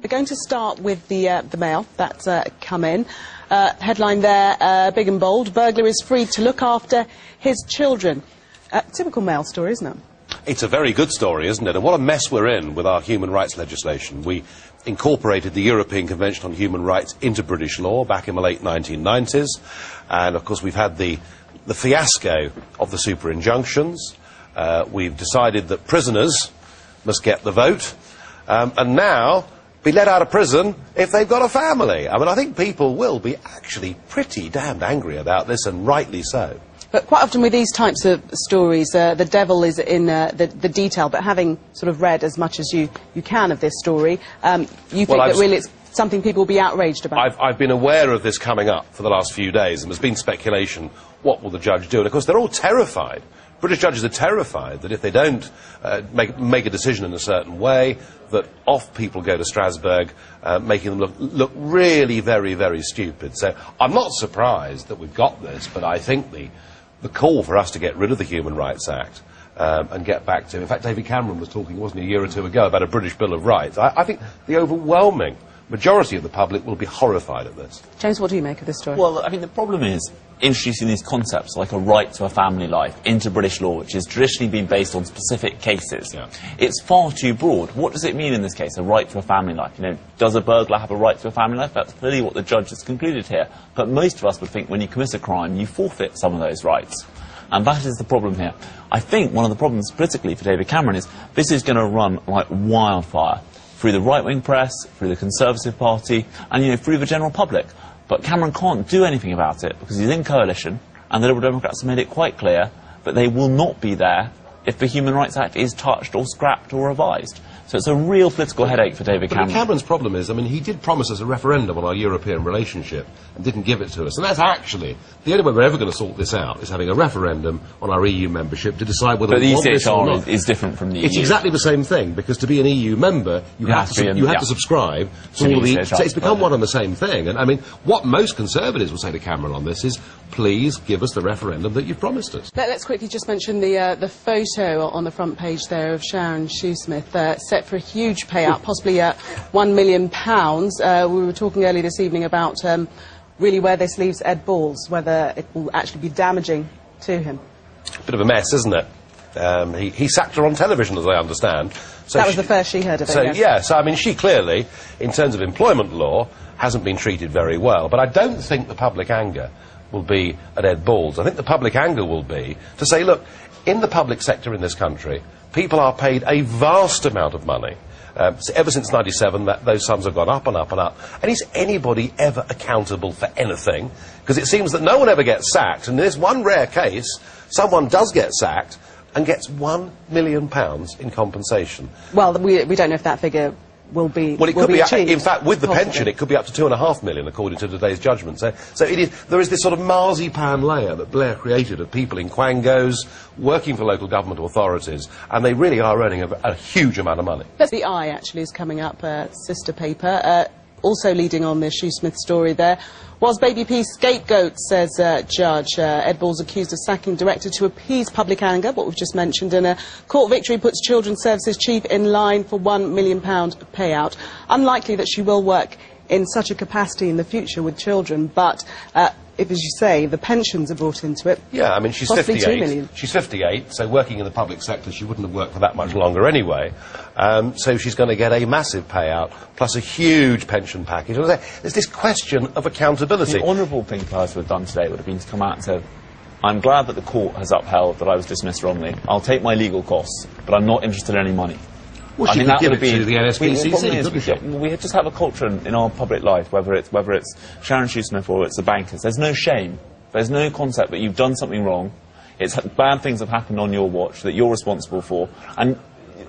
We're going to start with the mail that's come in. Headline there, big and bold, burglar is free to look after his children. Typical mail story, isn't it? It's a very good story, isn't it? And what a mess we're in with our human rights legislation. We incorporated the European Convention on Human Rights into British law back in the late 1990s. And, of course, we've had the fiasco of the super injunctions. We've decided that prisoners must get the vote. And now be let out of prison if they've got a family. I mean, I think people will be actually pretty damned angry about this, and rightly so. But quite often with these types of stories, the devil is in the detail. But having sort of read as much as you can of this story, you think that really it's something people will be outraged about? I've been aware of this coming up for the last few days, and there's been speculation, what will the judge do? And of course they're all terrified. British judges are terrified that if they don't make a decision in a certain way, that off people go to Strasbourg, making them look really very, very stupid. So I'm not surprised that we've got this, but I think the call for us to get rid of the Human Rights Act and get back to... In fact, David Cameron was talking, wasn't he, a year or two ago, about a British Bill of Rights. I think the overwhelming majority of the public will be horrified at this. James, what do you make of this story? Well, I mean, the problem is introducing these concepts like a right to a family life into British law, which has traditionally been based on specific cases. Yeah. It's far too broad. What does it mean in this case, a right to a family life? You know, does a burglar have a right to a family life? That's clearly what the judge has concluded here. But most of us would think when you commit a crime, you forfeit some of those rights. And that is the problem here. I think one of the problems politically for David Cameron is this is going to run like wildfire through the right-wing press, through the Conservative Party, and, you know, through the general public. But Cameron can't do anything about it because he's in coalition, and the Liberal Democrats have made it quite clear that they will not be there if the Human Rights Act is touched or scrapped or revised. So it's a real political headache for David Cameron. But Cameron's problem is, I mean, he did promise us a referendum on our European relationship and didn't give it to us. And that's actually, the only way we're ever going to sort this out is having a referendum on our EU membership to decide whether we want this or not. But the ECHR is different from the EU. It's exactly the same thing, because to be an EU member, you have to subscribe to all the... So it's become one and the same thing. And, I mean, what most Conservatives will say to Cameron on this is, please give us the referendum that you've promised us. Let's quickly just mention the photo on the front page there of Sharon Shoesmith, set for a huge payout, possibly £1 million. We were talking earlier this evening about really where this leaves Ed Balls, whether it will actually be damaging to him. Bit of a mess, isn't it? He sacked her on television, as I understand. So that was the first she heard of it, so, yes. Yeah, so, I mean, she clearly, in terms of employment law, hasn't been treated very well. But I don't think the public anger will be at Ed Balls. I think the public anger will be to say, look, in the public sector in this country, people are paid a vast amount of money. Ever since '97, those sums have gone up and up and up. And is anybody ever accountable for anything? Because it seems that no one ever gets sacked, and in this one rare case, someone does get sacked and gets £1 million in compensation. Well, we don't know if that figure will be Well, it could be achieved. in fact, with the pension, it could be up to £2.5 million, according to today's judgment. So there is this sort of marzipan layer that Blair created of people in quangos, working for local government authorities, and they really are earning a huge amount of money. The Eye, actually, is coming up, sister paper, also leading on the Shoesmith story there. Was Baby P scapegoat, says Judge. Ed Balls accused of sacking director to appease public anger, what we've just mentioned, and a court victory puts Children's Services Chief in line for £1 million payout. Unlikely that she will work in such a capacity in the future with children, but if, as you say, the pensions are brought into it... Yeah, I mean, she's 58. 2 million. She's 58, so working in the public sector, she wouldn't have worked for that much longer anyway. So she's going to get a massive payout, plus a huge pension package. There's this question of accountability. The honourable thing for her to have done today would have been to come out and say, I'm glad that the court has upheld that I was dismissed wrongly. I'll take my legal costs, but I'm not interested in any money. Well, she could give it to the NSPCC. We just have a culture in our public life, whether it's Sharon Shoesmith or it's the bankers. There's no shame. There's no concept that you've done something wrong. Bad things have happened on your watch that you're responsible for. And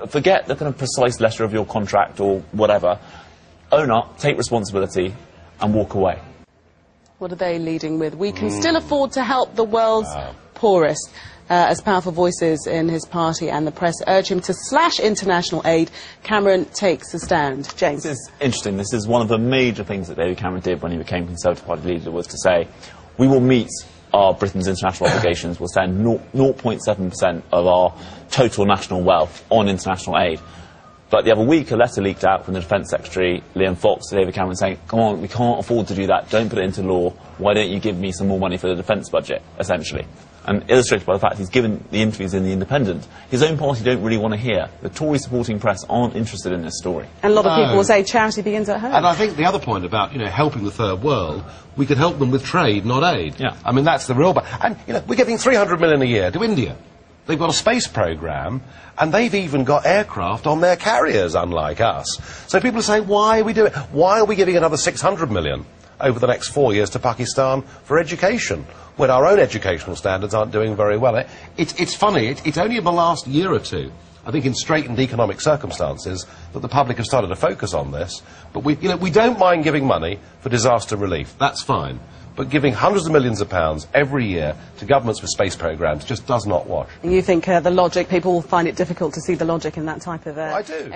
forget the kind of precise letter of your contract or whatever. Own up, take responsibility, and walk away. What are they leading with? We can still afford to help the world's poorest. As powerful voices in his party and the press urge him to slash international aid, Cameron takes a stand. James. This is interesting. This is one of the major things that David Cameron did when he became Conservative Party leader, was to say, we will meet our Britain's international obligations. We'll spend 0.7% of our total national wealth on international aid. But the other week, a letter leaked out from the Defence Secretary, Liam Fox, to David Cameron saying, come on, we can't afford to do that, don't put it into law, why don't you give me some more money for the defence budget, essentially. And illustrated by the fact he's given the interviews in The Independent, his own party don't really want to hear. The Tory supporting press aren't interested in this story. And a lot of people will say charity begins at home. And I think the other point about, helping the third world, we could help them with trade, not aid. Yeah. I mean, that's the real... And, we're giving $300 million a year to India. They've got a space programme, and they've even got aircraft on their carriers, unlike us. So people are saying, why are we doing it? Why are we giving another $600 million over the next 4 years to Pakistan for education, when our own educational standards aren't doing very well? It's funny, it's only in the last year or two, I think in straitened economic circumstances, that the public have started to focus on this. But we don't mind giving money for disaster relief, that's fine. But giving hundreds of millions of pounds every year to governments with space programmes just does not wash. You think the logic, people will find it difficult to see the logic in that type of... I do.